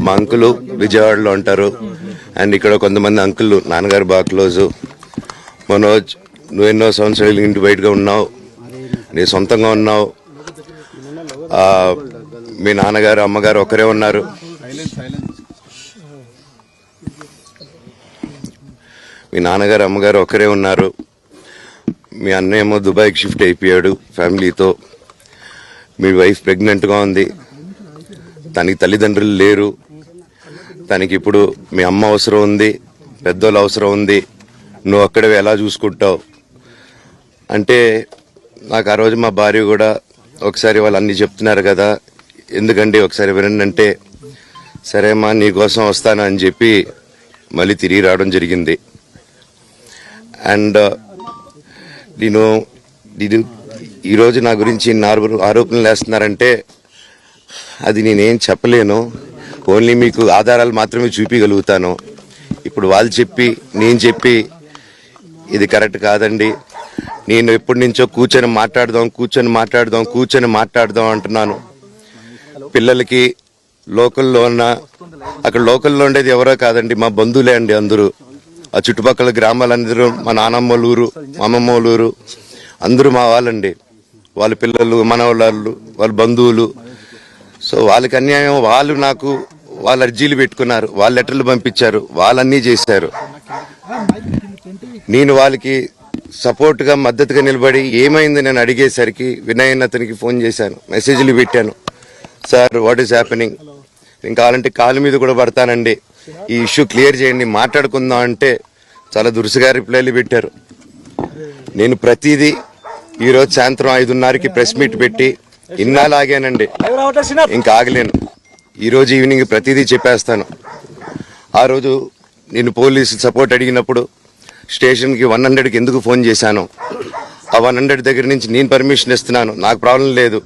మా అంకులు విజయవాడలో ఉంటారు. అండ్ ఇక్కడ కొంతమంది అంకులు నాన్నగారు బాగా క్లోజు. మనోజ్, నువ్వు ఎన్నో సంవత్సరాలు ఇంటి బయటగా ఉన్నావు, నీ సొంతంగా ఉన్నావు. మీ నాన్నగారు అమ్మగారు ఒకరే ఉన్నారు. మీ నాన్నగారు అమ్మగారు ఒకరే ఉన్నారు. మీ అన్నయ్య ఏమో దుబాయ్కి షిఫ్ట్ అయిపోయాడు ఫ్యామిలీతో. మీ వైఫ్ ప్రెగ్నెంట్గా ఉంది. తనకి తల్లిదండ్రులు లేరు. తనకి ఇప్పుడు మీ అమ్మ అవసరం ఉంది, పెద్దోళ్ళు అవసరం ఉంది. నువ్వు అక్కడే ఎలా చూసుకుంటావు అంటే, నాకు ఆ రోజు మా భార్య కూడా ఒకసారి వాళ్ళు అన్నీ చెప్తున్నారు కదా, ఎందుకండి ఒకసారి వినండి అంటే, సరేమ్మా నీకోసం వస్తాను అని చెప్పి మళ్ళీ తిరిగి రావడం జరిగింది. అండ్ నేను ఈరోజు నా గురించి ఆరోపణలు వేస్తున్నారంటే అది నేనేం చెప్పలేను. ఓన్లీ మీకు ఆధారాలు మాత్రమే చూపించగలుగుతాను. ఇప్పుడు వాళ్ళు చెప్పి నేను చెప్పి ఇది కరెక్ట్ కాదండి, నేను ఎప్పటి నుంచో కూర్చొని మాట్లాడదాం అంటున్నాను. పిల్లలకి లోకల్లో అక్కడ లోకల్లో ఉండేది ఎవరో కాదండి, మా బంధువులే అండి అందరూ. ఆ చుట్టుపక్కల గ్రామాలందరూ మా నానమ్మోళ్ళ ఊరు, మా అమ్మమ్మోళ్ళ ఊరు, అందరూ మా వాళ్ళండి. వాళ్ళ పిల్లలు, మనవాళ్ళు, వాళ్ళ బంధువులు. సో వాళ్ళకి అన్యాయం, వాళ్ళు నాకు వాళ్ళ అర్జీలు పెట్టుకున్నారు, వాళ్ళ లెటర్లు పంపించారు, వాళ్ళన్నీ చేశారు. నేను వాళ్ళకి సపోర్ట్గా మద్దతుగా నిలబడి ఏమైంది నేను అడిగేసరికి వినయ్ అతనికి ఫోన్ చేశాను, మెసేజ్లు పెట్టాను. సార్ వాట్ ఈస్ హ్యాపెనింగ్, నేను కావాలంటే కాలు మీద కూడా పడతానండి, ఈ ఇష్యూ క్లియర్ చేయండి, మాట్లాడుకుందాం అంటే చాలా దురుసుగా రిప్లైలు పెట్టారు. నేను ప్రతిదీ ఈరోజు సాయంత్రం 5:30కి ప్రెస్ మీట్ పెట్టి ఇన్నాళ్ళు ఆగానండి, ఇంకా ఆగలేను. ఈరోజు ఈవినింగ్ ప్రతిదీ చెప్పేస్తాను. ఆ రోజు నేను పోలీసు సపోర్ట్ అడిగినప్పుడు స్టేషన్కి 100కి ఎందుకు ఫోన్ చేశాను, ఆ 100 దగ్గర నుంచి నేను పర్మిషన్ ఇస్తున్నాను, నాకు ప్రాబ్లం లేదు,